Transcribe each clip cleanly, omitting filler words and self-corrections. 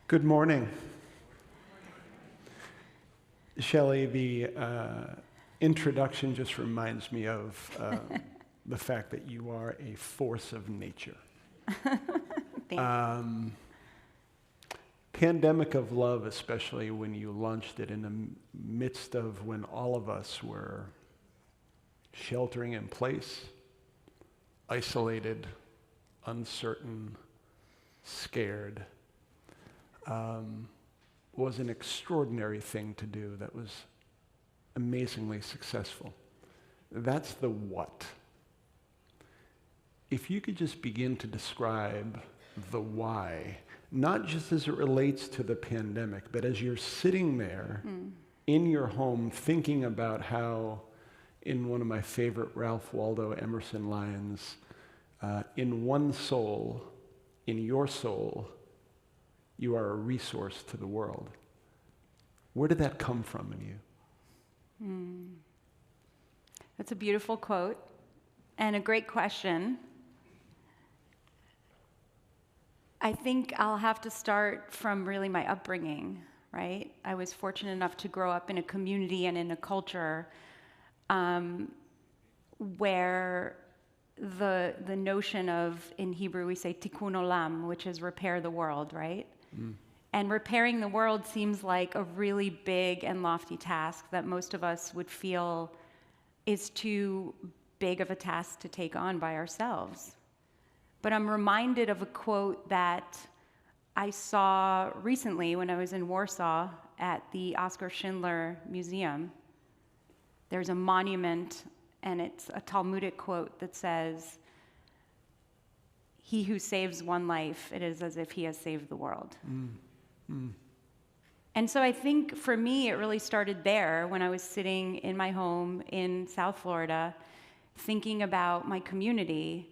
Good morning. Shelly, the introduction just reminds me of the fact that you are a force of nature. Thanks. Pandemic of love, especially when you launched it in the midst of when all of us were sheltering in place, isolated, uncertain, scared, was an extraordinary thing to do that was amazingly successful. That's the what. If you could just begin to describe the why, not just as it relates to the pandemic, but as you're sitting there in your home thinking about how, in one of my favorite Ralph Waldo Emerson lines, in one soul, in your soul, you are a resource to the world. Where did that come from in you? That's a beautiful quote and a great question. I think I'll have to start from really my upbringing, right? I was fortunate enough to grow up in a community and in a culture where the notion of, in Hebrew we say tikkun olam, which is repair the world, right? And repairing the world seems like a really big and lofty task that most of us would feel is too big of a task to take on by ourselves. But I'm reminded of a quote that I saw recently when I was in Warsaw at the Oskar Schindler Museum. There's a monument, and it's a Talmudic quote that says, "He who saves one life, it is as if he has saved the world." And so I think for me, it really started there when I was sitting in my home in South Florida, thinking about my community,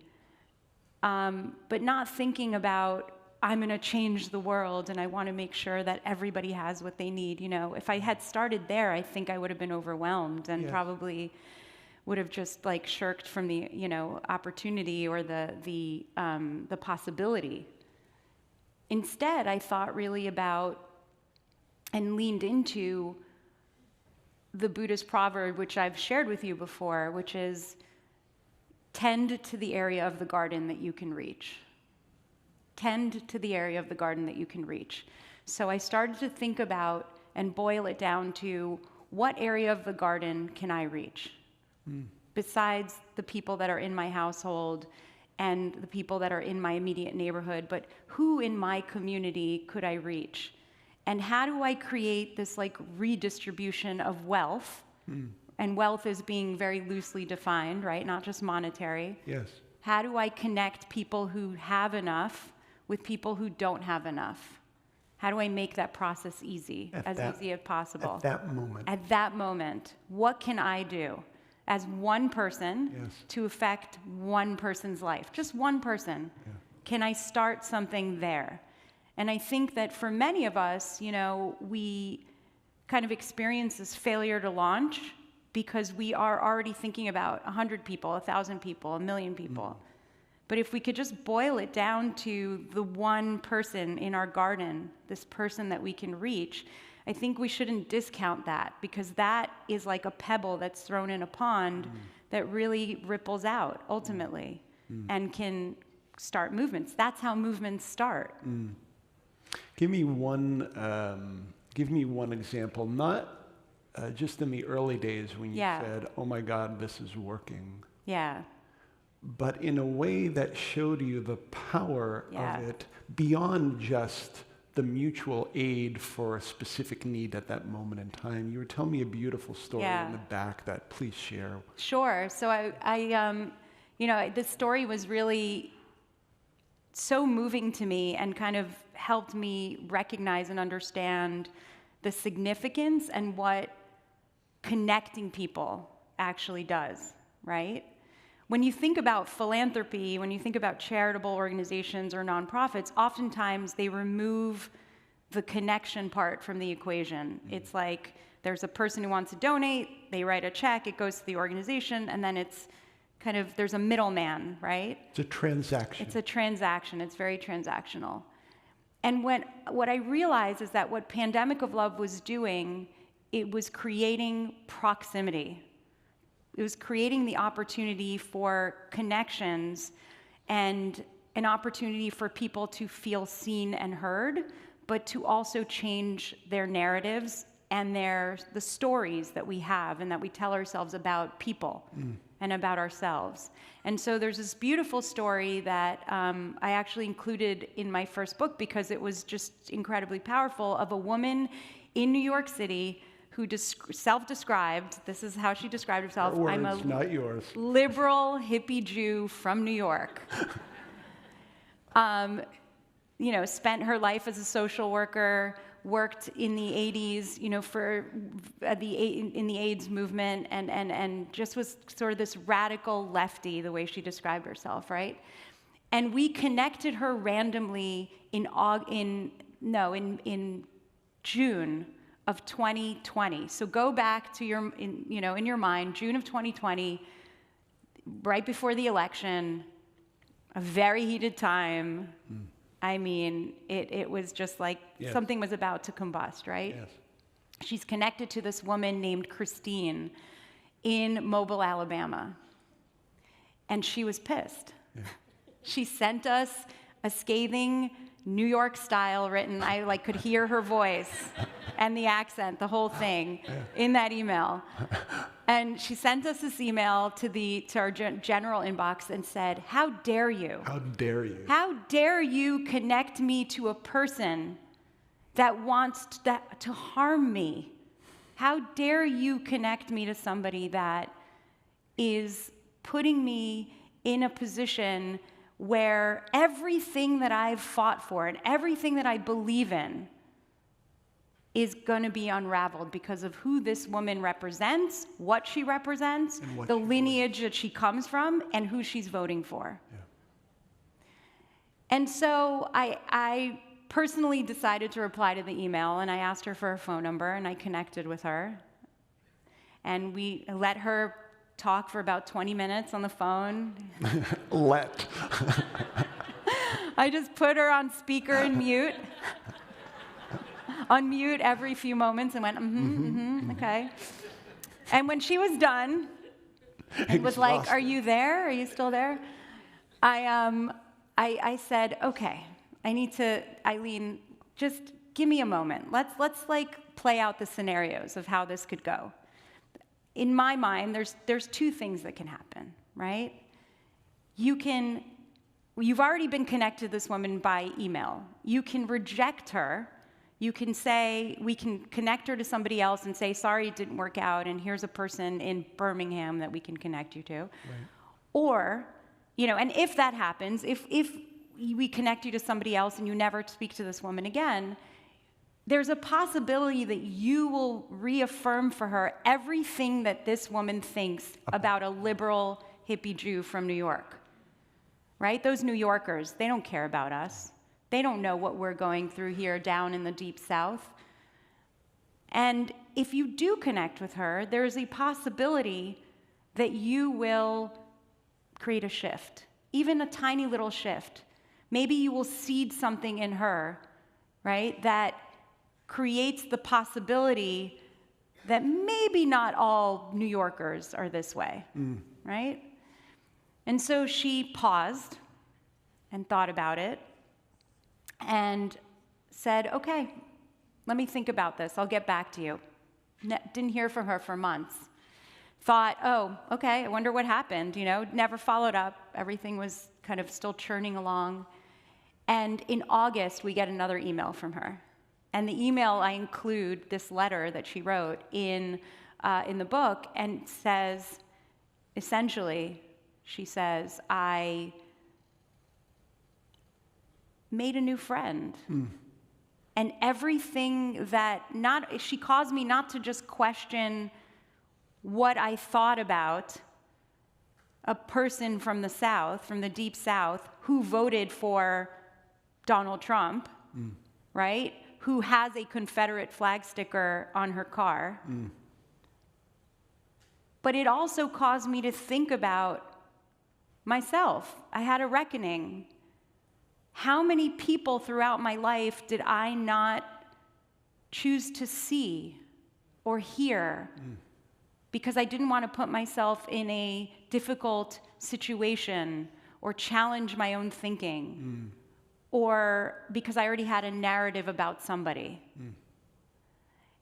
but not thinking about, I'm going to change the world and I want to make sure that everybody has what they need. You know, if I had started there, I think I would have been overwhelmed and probably would have just like shirked from the, opportunity or the possibility. Instead, I thought really about and leaned into the Buddhist proverb, which I've shared with you before, which is, tend to the area of the garden that you can reach. Tend to the area of the garden that you can reach. So I started to think about and boil it down to, what area of the garden can I reach? Besides the people that are in my household and the people that are in my immediate neighborhood, but who in my community could I reach? And how do I create this like redistribution of wealth? And wealth is being very loosely defined, right? Not just monetary. Yes. How do I connect people who have enough with people who don't have enough? How do I make that process easy, easy as possible? At that moment. At that moment, what can I do as one person to affect one person's life? Just one person. Yeah. Can I start something there? And I think that for many of us, we kind of experience this failure to launch because we are already thinking about 100 people, 1,000 people, 1,000,000 people. But if we could just boil it down to the one person in our garden, this person that we can reach, I think we shouldn't discount that, because that is like a pebble that's thrown in a pond that really ripples out ultimately and can start movements. That's how movements start. Give me one example, not just in the early days when you said, oh my God, this is working. Yeah. But in a way that showed you the power of it beyond just the mutual aid for a specific need at that moment in time. You were telling me a beautiful story in the back that please share. Sure. So this story was really so moving to me and kind of helped me recognize and understand the significance and what connecting people actually does, right? When you think about philanthropy, when you think about charitable organizations or nonprofits, oftentimes they remove the connection part from the equation. It's like there's a person who wants to donate, they write a check, it goes to the organization, and then it's kind of, there's a middleman, right? It's a transaction. It's a transaction. It's very transactional. And what I realized is that what Pandemic of Love was doing, it was creating proximity. It was creating the opportunity for connections and an opportunity for people to feel seen and heard, but to also change their narratives and the stories that we have and that we tell ourselves about people and about ourselves. And so there's this beautiful story that I actually included in my first book because it was just incredibly powerful, of a woman in New York City who self-described, this is how she described herself, Her words, I'm a not yours. liberal hippie Jew from New York. Spent her life as a social worker, worked in the 80s, in the AIDS movement, and just was sort of this radical lefty, the way she described herself, right? And we connected her randomly in June of 2020. So go back to in your mind, June of 2020, right before the election, a very heated time. I mean, it was just like something was about to combust, right? Yes. She's connected to this woman named Christine in Mobile, Alabama. And she was pissed. Yeah. She sent us a scathing New York style written, I could hear her voice and the accent, the whole thing in that email. And she sent us this email to our general inbox and said, "How dare you? How dare you? How dare you connect me to a person that wants to harm me? How dare you connect me to somebody that is putting me in a position where everything that I've fought for and everything that I believe in is going to be unraveled because of who this woman represents, what she represents, the lineage that she comes from, and who she's voting for." Yeah. And so I personally decided to reply to the email, and I asked her for her phone number, and I connected with her. And we let her talk for about 20 minutes on the phone. I just put her on speaker and mute. Unmute every few moments and went, okay. And when she was done, and was like, "Are you there? Are you still there?" I said, "Okay, Eileen, just give me a moment. Let's play out the scenarios of how this could go." In my mind, there's two things that can happen, right? You've already been connected to this woman by email. You can reject her. You can say, we can connect her to somebody else and say, "Sorry, it didn't work out, and here's a person in Birmingham that we can connect you to." Right. Or, and if that happens, if we connect you to somebody else and you never speak to this woman again, there's a possibility that you will reaffirm for her everything that this woman thinks about a liberal hippie Jew from New York, right? Those New Yorkers, they don't care about us. They don't know what we're going through here down in the deep South. And if you do connect with her, there's a possibility that you will create a shift, even a tiny little shift. Maybe you will seed something in her, right, that creates the possibility that maybe not all New Yorkers are this way, right? And so she paused and thought about it and said, "Okay, let me think about this. I'll get back to you." Didn't hear from her for months. Thought, "Oh, okay, I wonder what happened." Never followed up. Everything was kind of still churning along. And in August, we get another email from her. And the email, I include this letter that she wrote in the book, and says, essentially, she says, "I made a new friend." And everything she caused me not to just question what I thought about a person from the South, from the deep South, who voted for Donald Trump, right? Who has a Confederate flag sticker on her car. But it also caused me to think about myself. I had a reckoning. how many people throughout my life did I not choose to see or hear because I didn't want to put myself in a difficult situation or challenge my own thinking, or because I already had a narrative about somebody.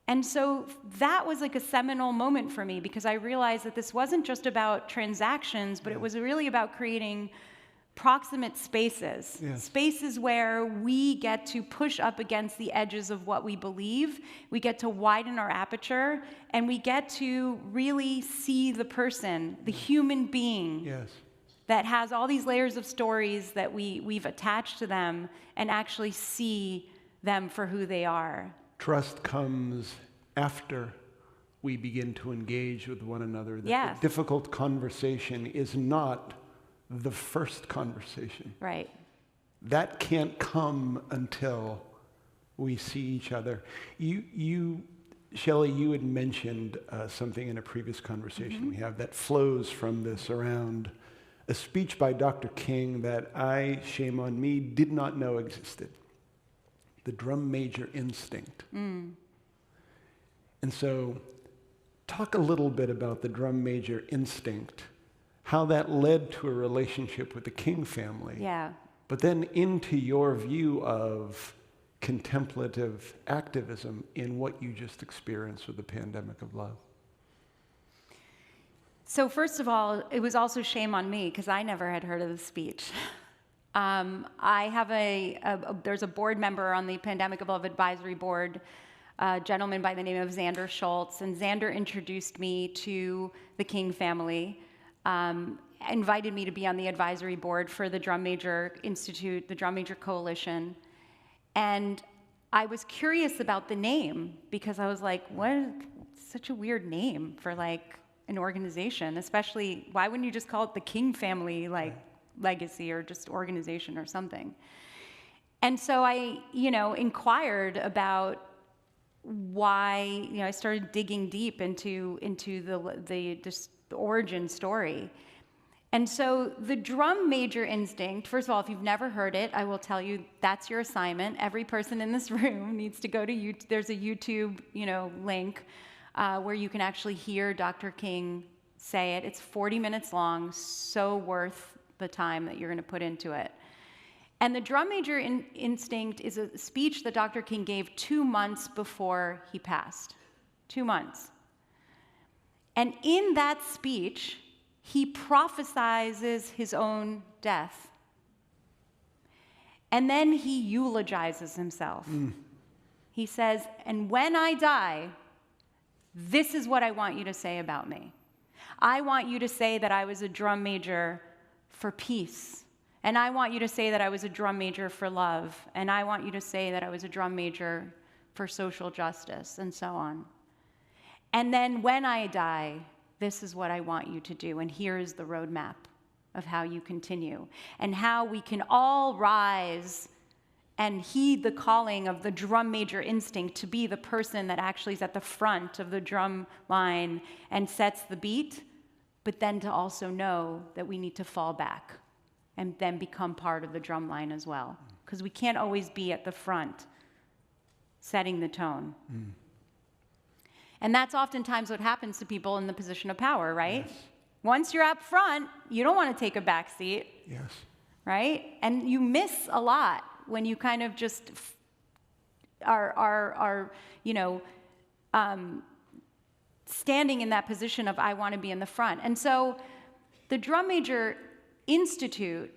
And so that was like a seminal moment for me, because I realized that this wasn't just about transactions, but it was really about creating proximate spaces, spaces where we get to push up against the edges of what we believe, we get to widen our aperture, and we get to really see the person, the human being, that has all these layers of stories that we've attached to them, and actually see them for who they are. Trust comes after we begin to engage with one another. That the difficult conversation is not the first conversation. Right. That can't come until we see each other. Shelly, you had mentioned something in a previous conversation we have that flows from this around a speech by Dr. King that I, shame on me, did not know existed. The drum major instinct. And so talk a little bit about the drum major instinct, how that led to a relationship with the King family. But then into your view of contemplative activism in what you just experienced with the pandemic of love. So first of all, it was also shame on me, because I never had heard of the speech. I have there's a board member on the Pandemic of Love Advisory Board, a gentleman by the name of Xander Schultz, and Xander introduced me to the King family, invited me to be on the advisory board for the Drum Major Institute, the Drum Major Coalition, and I was curious about the name, because I was like, what? Such a weird name for like an organization, especially, why wouldn't you just call it the King family, like, legacy or just organization or something? And so I, inquired about why, I started digging deep into the origin story. And so the drum major instinct, first of all, if you've never heard it, I will tell you that's your assignment. Every person in this room needs to go to YouTube. There's a YouTube, link where you can actually hear Dr. King say it. It's 40 minutes long, so worth the time that you're going to put into it. And the drum major instinct is a speech that Dr. King gave 2 months before he passed. 2 months. And in that speech, he prophesizes his own death. And then he eulogizes himself. He says, and when I die, this is what I want you to say about me. I want you to say that I was a drum major for peace. And I want you to say that I was a drum major for love. And I want you to say that I was a drum major for social justice, and so on. And then when I die, this is what I want you to do. And here is the roadmap of how you continue, and how we can all rise and heed the calling of the drum major instinct to be the person that actually is at the front of the drum line and sets the beat, but then to also know that we need to fall back and then become part of the drum line as well. Because we can't always be at the front setting the tone. And that's oftentimes what happens to people in the position of power, right? Once you're up front, you don't want to take a back seat. Right? And you miss a lot when you kind of just are standing in that position of I want to be in the front. And so the Drum Major Institute,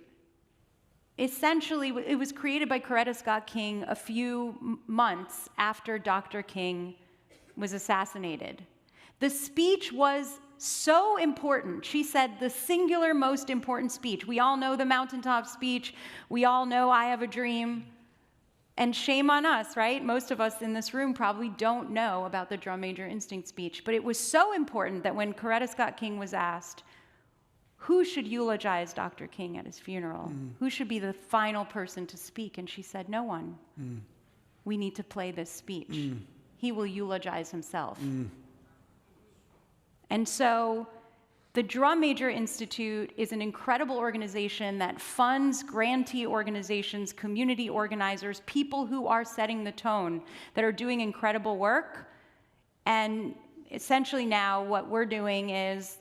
essentially, it was created by Coretta Scott King a few months after Dr. King was assassinated. The speech was so important. She said the singular most important speech. We all know the mountaintop speech. We all know I Have a Dream. And shame on us, right? Most of us in this room probably don't know about the Drum Major Instinct speech. But it was so important that when Coretta Scott King was asked, who should eulogize Dr. King at his funeral? Who should be the final person to speak? And she said, no one. We need to play this speech. He will eulogize himself. And so The Drum Major Institute is an incredible organization that funds grantee organizations, community organizers, people who are setting the tone, that are doing incredible work. And essentially now what we're doing is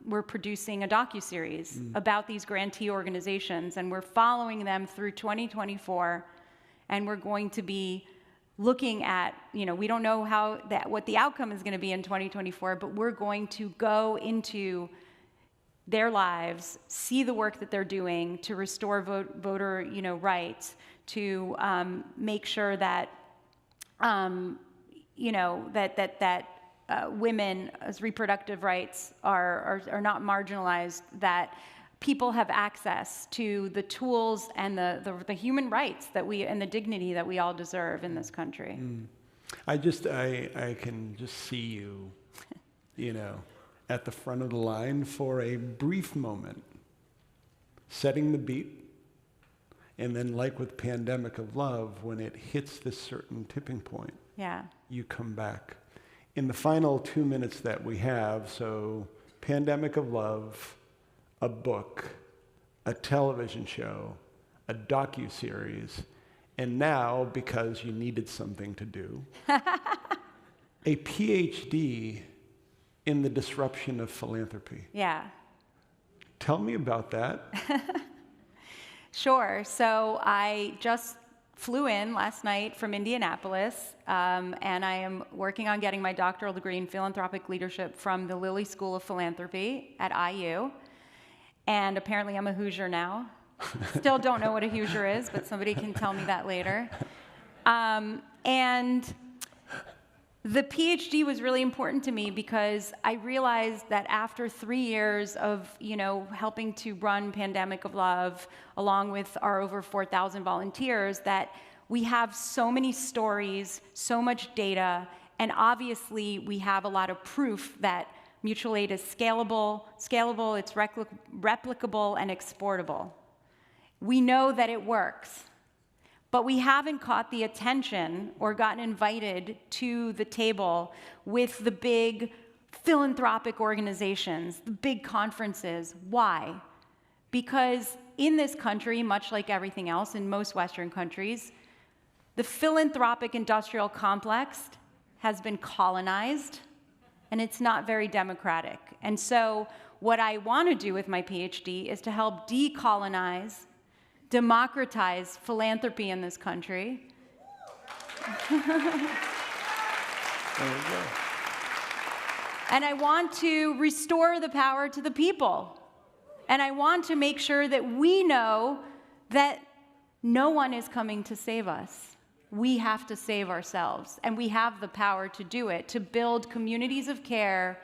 we're producing a docuseries about these grantee organizations, and we're following them through 2024, and we're going to be looking at, we don't know what the outcome is going to be in 2024, but we're going to go into their lives, see the work that they're doing to restore voter, rights, to make sure that, women's reproductive rights are not marginalized, that people have access to the tools and the human rights and the dignity that we all deserve in this country. I can just see you, at the front of the line for a brief moment, setting the beat, and then like with Pandemic of Love, when it hits this certain tipping point, you come back. In the final 2 minutes that we have, so Pandemic of Love, a book, a television show, a docuseries, and now, because you needed something to do, a PhD in the disruption of philanthropy. Yeah. Tell me about that. Sure. So I just flew in last night from Indianapolis, and I am working on getting my doctoral degree in philanthropic leadership from the Lilly School of Philanthropy at IU. And apparently I'm a Hoosier now. Still don't know what a Hoosier is, but somebody can tell me that later. And the PhD was really important to me because I realized that after 3 years of, helping to run Pandemic of Love, along with our over 4,000 volunteers, that we have so many stories, so much data, and obviously we have a lot of proof that mutual aid is scalable, it's replicable, and exportable. We know that it works, but we haven't caught the attention or gotten invited to the table with the big philanthropic organizations, the big conferences. Why? Because in this country, much like everything else in most Western countries, the philanthropic industrial complex has been colonized, and it's not very democratic. And so what I want to do with my PhD is to help decolonize, democratize philanthropy in this country. There you go. And I want to restore the power to the people. And I want to make sure that we know that no one is coming to save us. We have to save ourselves, and we have the power to do it, to build communities of care,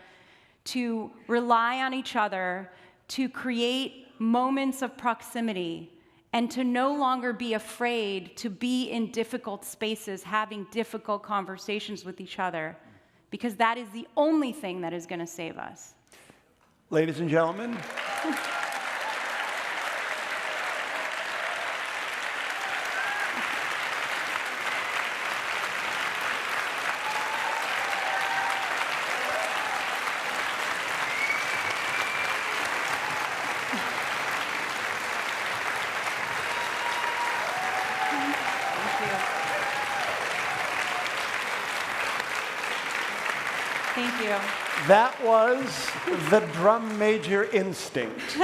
to rely on each other, to create moments of proximity, and to no longer be afraid to be in difficult spaces, having difficult conversations with each other, because that is the only thing that is going to save us. Ladies and gentlemen, Thank you. that was the Drum Major Instinct.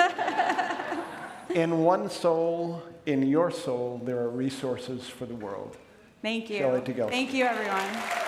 In one soul, in your soul, there are resources for the world. Thank you. Shelly Tygielski. Thank you, everyone.